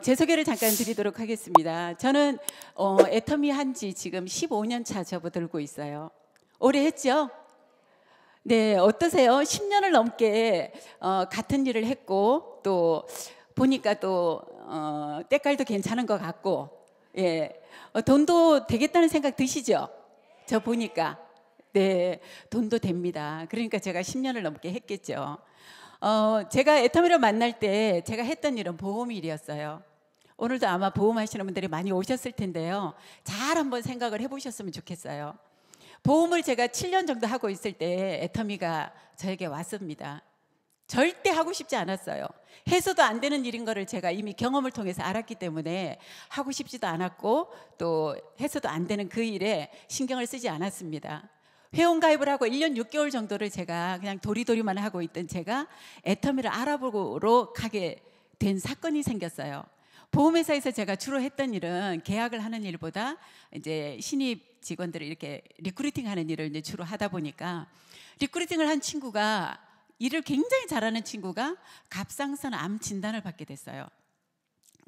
제 소개를 잠깐 드리도록 하겠습니다. 저는 애터미 한지 지금 15년 차 접어들고 있어요. 오래 했죠? 네, 어떠세요? 10년을 넘게 같은 일을 했고 또 보니까 또 때깔도 괜찮은 것 같고, 예, 돈도 되겠다는 생각 드시죠? 저 보니까. 네, 돈도 됩니다. 그러니까 제가 10년을 넘게 했겠죠. 제가 애터미를 만날 때 제가 했던 일은 보험 일이었어요. 오늘도 아마 보험 하시는 분들이 많이 오셨을 텐데요. 잘 한번 생각을 해보셨으면 좋겠어요. 보험을 제가 7년 정도 하고 있을 때 애터미가 저에게 왔습니다. 절대 하고 싶지 않았어요. 해서도 안 되는 일인 거를 제가 이미 경험을 통해서 알았기 때문에 하고 싶지도 않았고 또 해서도 안 되는 그 일에 신경을 쓰지 않았습니다. 회원가입을 하고 1년 6개월 정도를 제가 그냥 도리도리만 하고 있던 제가 애터미를 알아보러 가게 된 사건이 생겼어요. 보험회사에서 제가 주로 했던 일은 계약을 하는 일보다 이제 신입 직원들을 이렇게 리크루팅 하는 일을 이제 주로 하다 보니까 리크루팅을 한 친구가 일을 굉장히 잘하는 친구가 갑상선 암 진단을 받게 됐어요.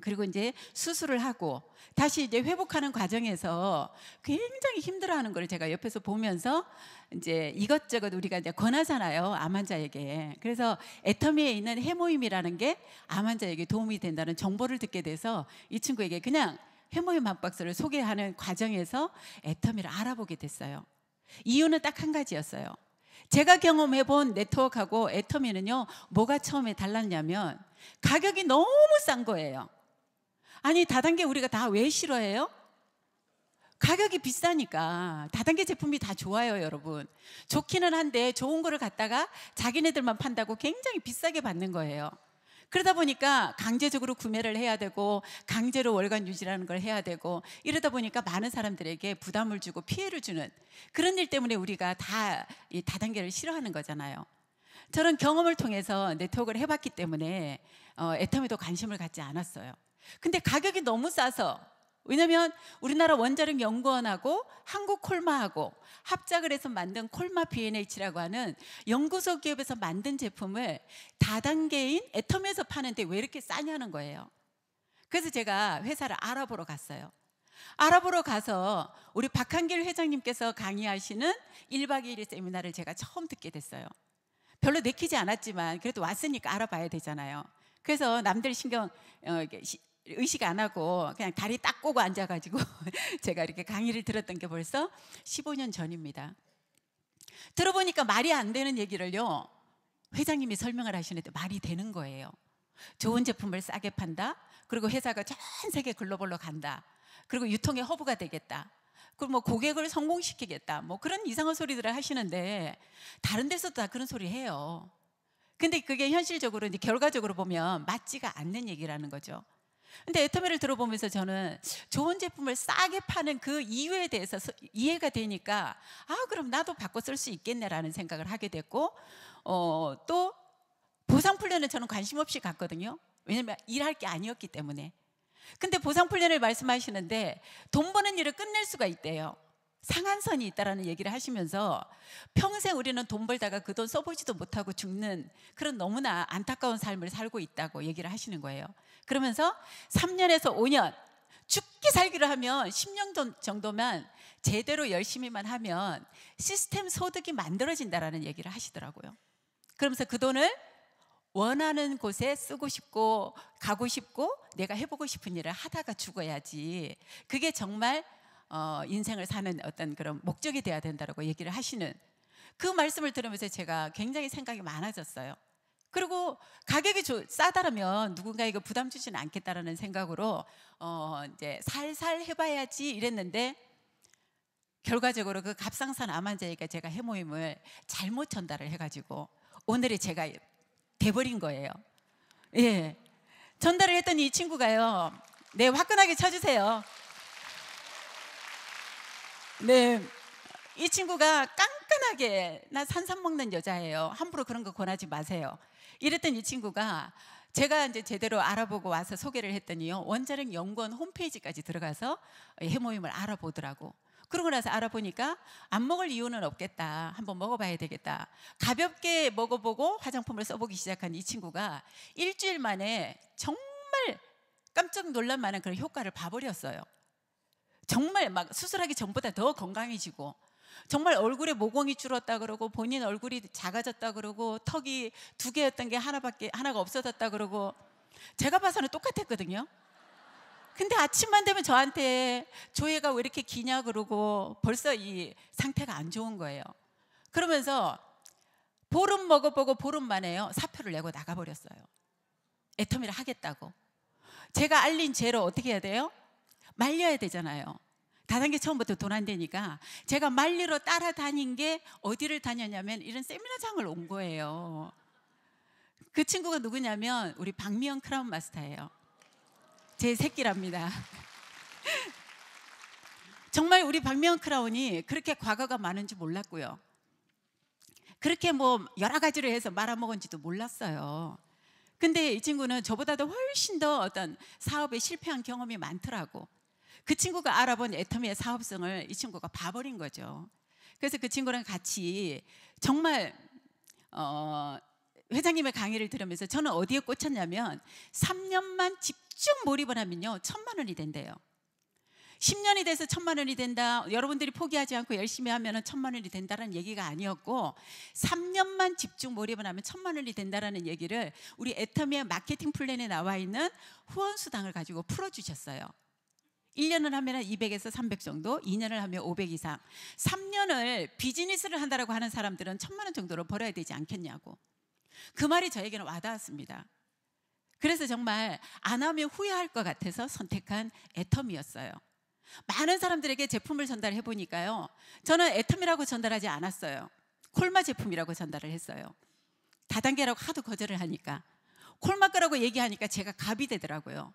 그리고 이제 수술을 하고 다시 이제 회복하는 과정에서 굉장히 힘들어하는 걸 제가 옆에서 보면서 이제 이것저것 우리가 이제 권하잖아요, 암 환자에게. 그래서 애터미에 있는 해모임이라는 게 암 환자에게 도움이 된다는 정보를 듣게 돼서 이 친구에게 그냥 해모임 한 박스를 소개하는 과정에서 애터미를 알아보게 됐어요. 이유는 딱 한 가지였어요. 제가 경험해 본 네트워크하고 애터미는요, 뭐가 처음에 달랐냐면 가격이 너무 싼 거예요. 아니, 다단계 우리가 다 왜 싫어해요? 가격이 비싸니까. 다단계 제품이 다 좋아요, 여러분. 좋기는 한데 좋은 거를 갖다가 자기네들만 판다고 굉장히 비싸게 받는 거예요. 그러다 보니까 강제적으로 구매를 해야 되고 강제로 월간 유지라는 걸 해야 되고 이러다 보니까 많은 사람들에게 부담을 주고 피해를 주는 그런 일 때문에 우리가 다 이 다단계를 싫어하는 거잖아요. 저는 경험을 통해서 네트워크를 해봤기 때문에 애터미도 관심을 갖지 않았어요. 근데 가격이 너무 싸서, 왜냐면 우리나라 원자력 연구원하고 한국콜마하고 합작을 해서 만든 콜마 B&H라고 하는 연구소 기업에서 만든 제품을 다단계인 애터미에서 파는데 왜 이렇게 싸냐는 거예요. 그래서 제가 회사를 알아보러 갔어요. 알아보러 가서 우리 박한길 회장님께서 강의하시는 1박 2일 세미나를 제가 처음 듣게 됐어요. 별로 내키지 않았지만 그래도 왔으니까 알아봐야 되잖아요. 그래서 남들 신경 의식 안 하고 그냥 다리 딱 꼬고 앉아가지고 제가 이렇게 강의를 들었던 게 벌써 15년 전입니다. 들어보니까 말이 안 되는 얘기를요, 회장님이 설명을 하시는데 말이 되는 거예요. 좋은 제품을 싸게 판다. 그리고 회사가 전 세계 글로벌로 간다. 그리고 유통의 허브가 되겠다. 그리고 뭐 고객을 성공시키겠다. 뭐 그런 이상한 소리들을 하시는데 다른 데서도 다 그런 소리 해요. 근데 그게 현실적으로 이제 결과적으로 보면 맞지가 않는 얘기라는 거죠. 근데 애터미를 들어보면서 저는 좋은 제품을 싸게 파는 그 이유에 대해서 이해가 되니까 그럼 나도 바꿔 쓸 수 있겠네라는 생각을 하게 됐고 또 보상훈련은 저는 관심 없이 갔거든요. 왜냐면 일할 게 아니었기 때문에. 근데 보상훈련을 말씀하시는데 돈 버는 일을 끝낼 수가 있대요. 상한선이 있다라는 얘기를 하시면서 평생 우리는 돈 벌다가 그 돈 써보지도 못하고 죽는 그런 너무나 안타까운 삶을 살고 있다고 얘기를 하시는 거예요. 그러면서 3년에서 5년 죽기 살기를 하면 10년 정도만 제대로 열심히만 하면 시스템 소득이 만들어진다라는 얘기를 하시더라고요. 그러면서 그 돈을 원하는 곳에 쓰고 싶고 가고 싶고 내가 해보고 싶은 일을 하다가 죽어야지, 그게 정말 인생을 사는 어떤 그런 목적이 돼야 된다고 얘기를 하시는 그 말씀을 들으면서 제가 굉장히 생각이 많아졌어요. 그리고 가격이 싸다라면 누군가에게 부담 주지는 않겠다라는 생각으로 이제 살살 해봐야지 이랬는데 결과적으로 그 갑상선 암 환자에게 제가 해모임을 잘못 전달을 해가지고 오늘의 제가 돼버린 거예요. 예, 전달을 했더니 이 친구가요, 네, 화끈하게 쳐주세요. 네, 이 친구가 깐깐하게, 나 산삼 먹는 여자예요, 함부로 그런 거 권하지 마세요, 이랬더니 이 친구가 제가 이제 제대로 알아보고 와서 소개를 했더니요, 원자력 연구원 홈페이지까지 들어가서 해모임을 알아보더라고. 그러고 나서 알아보니까 안 먹을 이유는 없겠다, 한번 먹어봐야 되겠다. 가볍게 먹어보고 화장품을 써보기 시작한 이 친구가 일주일 만에 정말 깜짝 놀랄 만한 그런 효과를 봐버렸어요. 정말 막 수술하기 전보다 더 건강해지고, 정말 얼굴에 모공이 줄었다 그러고, 본인 얼굴이 작아졌다 그러고, 턱이 2개였던 게 하나가 없어졌다 그러고, 제가 봐서는 똑같았거든요. 근데 아침만 되면 저한테 조회가 왜 이렇게 기냐 그러고 벌써 이 상태가 안 좋은 거예요. 그러면서 보름 먹어보고 보름 만에요, 사표를 내고 나가버렸어요. 애터미를 하겠다고. 제가 알린 죄로 어떻게 해야 돼요? 말려야 되잖아요. 다단계 처음부터 돈 안 되니까 제가 말리러 따라다닌 게 어디를 다녔냐면 이런 세미나장을 온 거예요. 그 친구가 누구냐면 우리 박미영 크라운 마스터예요. 제 새끼랍니다. 정말 우리 박미영 크라운이 그렇게 과거가 많은지 몰랐고요. 그렇게 뭐 여러 가지를 해서 말아먹은지도 몰랐어요. 근데 이 친구는 저보다도 훨씬 더 어떤 사업에 실패한 경험이 많더라고. 그 친구가 알아본 애터미의 사업성을 이 친구가 봐버린 거죠. 그래서 그 친구랑 같이 정말 회장님의 강의를 들으면서 저는 어디에 꽂혔냐면 3년만 집중 몰입을 하면요 1,000만 원이 된대요. 10년이 돼서 1,000만 원이 된다, 여러분들이 포기하지 않고 열심히 하면 1,000만 원이 된다는 얘기가 아니었고, 3년만 집중 몰입을 하면 1,000만 원이 된다는 얘기를 우리 애터미의 마케팅 플랜에 나와 있는 후원수당을 가지고 풀어주셨어요. 1년을 하면 200에서 300 정도, 2년을 하면 500 이상, 3년을 비즈니스를 한다고 하는 사람들은 1,000만 원 정도로 벌어야 되지 않겠냐고. 그 말이 저에게는 와닿았습니다. 그래서 정말 안 하면 후회할 것 같아서 선택한 애터미였어요. 많은 사람들에게 제품을 전달해 보니까요, 저는 애터미라고 전달하지 않았어요. 콜마 제품이라고 전달을 했어요. 다단계라고 하도 거절을 하니까 콜마 거라고 얘기하니까 제가 갑이 되더라고요.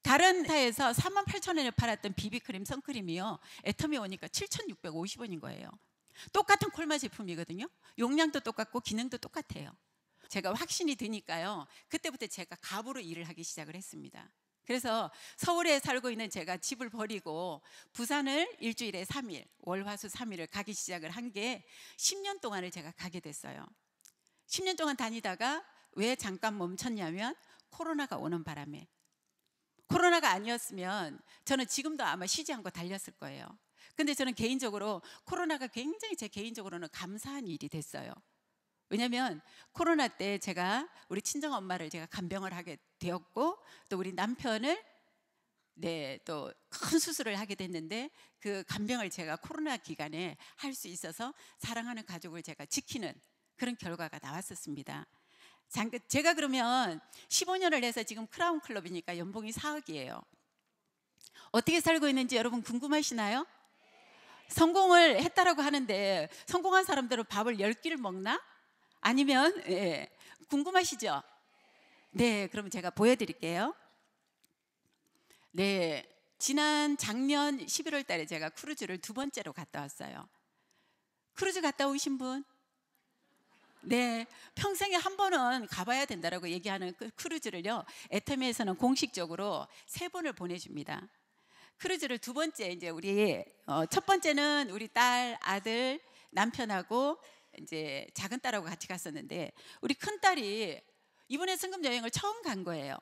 다른 회사에서 48,000원에 팔았던 비비크림, 선크림이요, 애터미 오니까 7,650원인 거예요. 똑같은 콜마 제품이거든요. 용량도 똑같고 기능도 똑같아요. 제가 확신이 드니까요, 그때부터 제가 갑으로 일을 하기 시작을 했습니다. 그래서 서울에 살고 있는 제가 집을 버리고 부산을 일주일에 3일, 월화수 3일을 가기 시작을 한 게 10년 동안을 제가 가게 됐어요. 10년 동안 다니다가 왜 잠깐 멈췄냐면 코로나가 오는 바람에. 코로나가 아니었으면 저는 지금도 아마 쉬지 않고 달렸을 거예요. 근데 저는 개인적으로 코로나가 굉장히 제 개인적으로는 감사한 일이 됐어요. 왜냐하면 코로나 때 제가 우리 친정 엄마를 제가 간병을 하게 되었고, 또 우리 남편을 또 큰 수술을 하게 됐는데, 그 간병을 제가 코로나 기간에 할 수 있어서 사랑하는 가족을 제가 지키는 그런 결과가 나왔었습니다. 제가 그러면 15년을 해서 지금 크라운 클럽이니까 연봉이 4억이에요. 어떻게 살고 있는지 여러분 궁금하시나요? 성공을 했다라고 하는데 성공한 사람들은 밥을 10끼를 먹나? 아니면 궁금하시죠? 네, 그럼 제가 보여드릴게요. 네, 지난 작년 11월 달에 제가 크루즈를 2번째로 갔다 왔어요. 크루즈 갔다 오신 분? 네, 평생에 한 번은 가봐야 된다라고 얘기하는 그 크루즈를요, 애터미에서는 공식적으로 3번을 보내줍니다. 크루즈를 2번째, 이제 우리 첫 번째는 우리 딸, 아들, 남편하고 이제 작은 딸하고 같이 갔었는데, 우리 큰 딸이 이번에 승급 여행을 처음 간 거예요.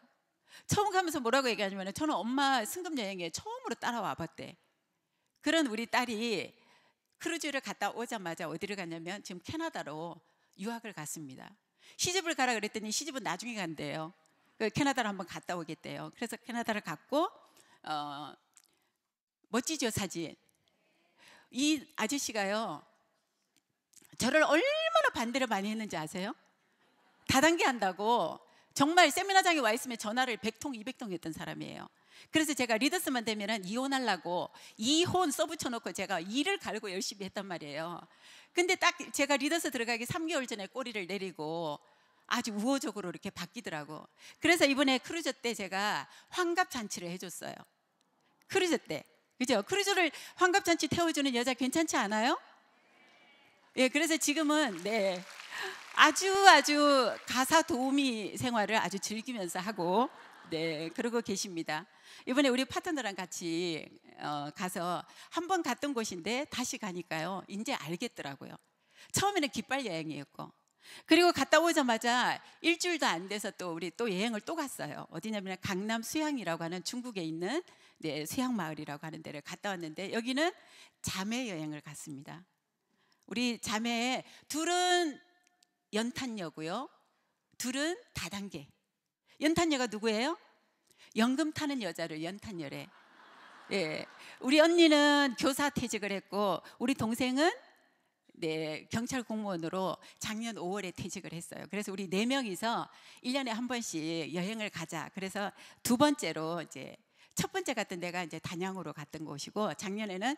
처음 가면서 뭐라고 얘기하냐면, 저는 엄마 승급 여행에 처음으로 따라와 봤대. 그런 우리 딸이 크루즈를 갔다 오자마자 어디를 갔냐면 지금 캐나다로 유학을 갔습니다. 시집을 가라 그랬더니 시집은 나중에 간대요. 캐나다로 한번 갔다 오겠대요. 그래서 캐나다를 갔고, 멋지죠, 사진. 이 아저씨가요, 저를 얼마나 반대를 많이 했는지 아세요? 다단계 한다고 정말 세미나장에 와 있으면 전화를 100통, 200통 했던 사람이에요. 그래서 제가 리더스만 되면은 이혼하려고 이혼 써붙여놓고 제가 일을 갈고 열심히 했단 말이에요. 근데 딱 제가 리더스 들어가기 3개월 전에 꼬리를 내리고 아주 우호적으로 이렇게 바뀌더라고. 그래서 이번에 크루즈 때 제가 환갑잔치를 해줬어요. 크루즈 때, 그죠? 크루즈를 환갑잔치 태워주는 여자 괜찮지 않아요? 예, 그래서 지금은 아주 가사 도우미 생활을 아주 즐기면서 하고 그러고 계십니다. 이번에 우리 파트너랑 같이 가서 한 번 갔던 곳인데 다시 가니까요, 이제 알겠더라고요. 처음에는 깃발 여행이었고, 그리고 갔다 오자마자 일주일도 안 돼서 또 우리 또 여행을 또 갔어요. 어디냐면 강남 수양이라고 하는 중국에 있는 수양 마을이라고 하는 데를 갔다 왔는데, 여기는 자매 여행을 갔습니다. 우리 자매 둘은 연탄녀고요, 둘은 다단계. 연탄녀가 누구예요? 연금 타는 여자를 연탄녀래. 예, 우리 언니는 교사 퇴직을 했고, 우리 동생은 경찰 공무원으로 작년 5월에 퇴직을 했어요. 그래서 우리 4명이서 1년에 한 번씩 여행을 가자. 그래서 두 번째로 이제 첫 번째 갔던 데가 이제 단양으로 갔던 곳이고, 작년에는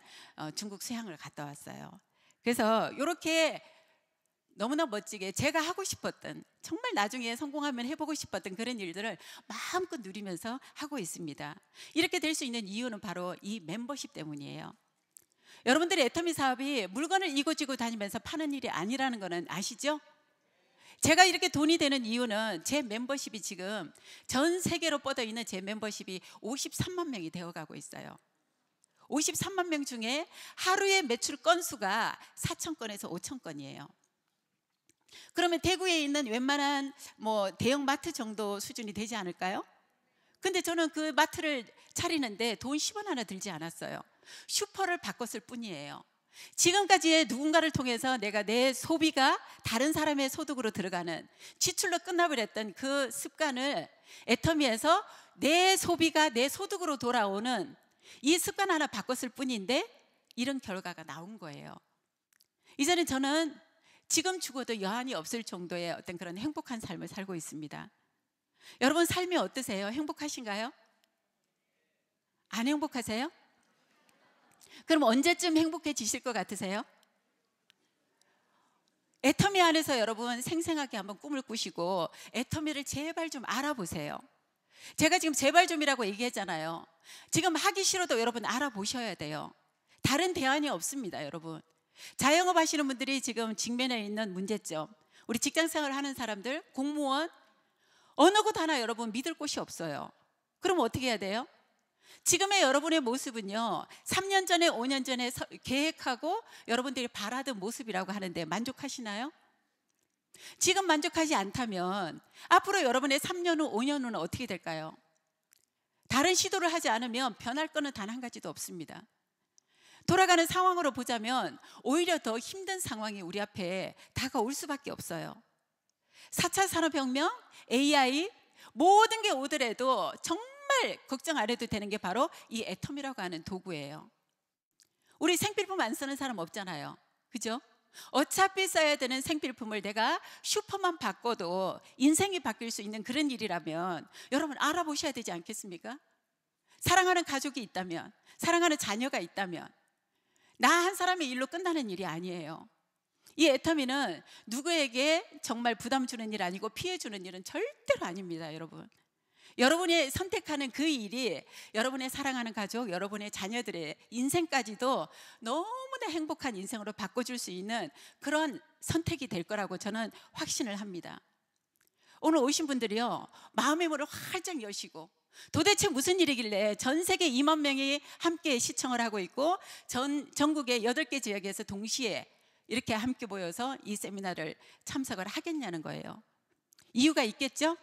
중국 수양을 갔다 왔어요. 그래서 이렇게 너무나 멋지게 제가 하고 싶었던, 정말 나중에 성공하면 해보고 싶었던 그런 일들을 마음껏 누리면서 하고 있습니다. 이렇게 될 수 있는 이유는 바로 이 멤버십 때문이에요. 여러분들의 애터미 사업이 물건을 이고지고 다니면서 파는 일이 아니라는 거는 아시죠? 제가 이렇게 돈이 되는 이유는 제 멤버십이 지금 전 세계로 뻗어 있는 제 멤버십이 53만 명이 되어가고 있어요. 53만 명 중에 하루의 매출 건수가 4,000건에서 5,000건이에요. 그러면 대구에 있는 웬만한 대형 마트 정도 수준이 되지 않을까요? 근데 저는 그 마트를 차리는데 돈 10원 하나 들지 않았어요. 슈퍼를 바꿨을 뿐이에요. 지금까지 누군가를 통해서 내가 내 소비가 다른 사람의 소득으로 들어가는, 지출로 끝나버렸던 그 습관을 애터미에서 내 소비가 내 소득으로 돌아오는 이 습관 하나 바꿨을 뿐인데 이런 결과가 나온 거예요. 이제는 저는 지금 죽어도 여한이 없을 정도의 어떤 그런 행복한 삶을 살고 있습니다. 여러분 삶이 어떠세요? 행복하신가요? 안 행복하세요? 그럼 언제쯤 행복해지실 것 같으세요? 애터미 안에서 여러분 생생하게 한번 꿈을 꾸시고 애터미를 제발 좀 알아보세요. 제가 지금 제발 좀이라고 얘기했잖아요. 지금 하기 싫어도 여러분 알아보셔야 돼요. 다른 대안이 없습니다, 여러분. 자영업 하시는 분들이 지금 직면해 있는 문제점, 우리 직장생활 하는 사람들, 공무원, 어느 곳 하나 여러분 믿을 곳이 없어요. 그럼 어떻게 해야 돼요? 지금의 여러분의 모습은요, 3년 전에 5년 전에 계획하고 여러분들이 바라던 모습이라고 하는데 만족하시나요? 지금 만족하지 않다면 앞으로 여러분의 3년 후 5년 후는 어떻게 될까요? 다른 시도를 하지 않으면 변할 거는 단 한 가지도 없습니다. 돌아가는 상황으로 보자면 오히려 더 힘든 상황이 우리 앞에 다가올 수밖에 없어요. 4차 산업혁명, AI, 모든 게 오더라도 정말 걱정 안 해도 되는 게 바로 이 애텀이라고 하는 도구예요. 우리 생필품 안 쓰는 사람 없잖아요, 그죠? 어차피 써야 되는 생필품을 내가 슈퍼만 바꿔도 인생이 바뀔 수 있는 그런 일이라면 여러분 알아보셔야 되지 않겠습니까? 사랑하는 가족이 있다면, 사랑하는 자녀가 있다면 나 한 사람의 일로 끝나는 일이 아니에요. 이 애터미는 누구에게 정말 부담 주는 일 아니고 피해 주는 일은 절대로 아닙니다, 여러분. 여러분이 선택하는 그 일이 여러분의 사랑하는 가족, 여러분의 자녀들의 인생까지도 너무나 행복한 인생으로 바꿔줄 수 있는 그런 선택이 될 거라고 저는 확신을 합니다. 오늘 오신 분들이요, 마음의 문을 활짝 여시고 도대체 무슨 일이길래 전 세계 2만 명이 함께 시청을 하고 있고 전국의 8개 지역에서 동시에 이렇게 함께 모여서 이 세미나를 참석을 하겠냐는 거예요. 이유가 있겠죠?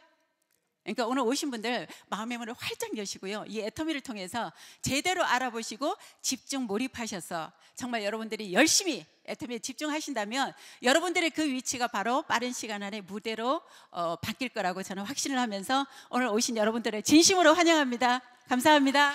그러니까 오늘 오신 분들 마음의 문을 활짝 여시고요, 이 애터미를 통해서 제대로 알아보시고 집중 몰입하셔서 정말 여러분들이 열심히 애터미에 집중하신다면 여러분들의 그 위치가 바로 빠른 시간 안에 무대로 바뀔 거라고 저는 확신을 하면서 오늘 오신 여러분들을 진심으로 환영합니다. 감사합니다.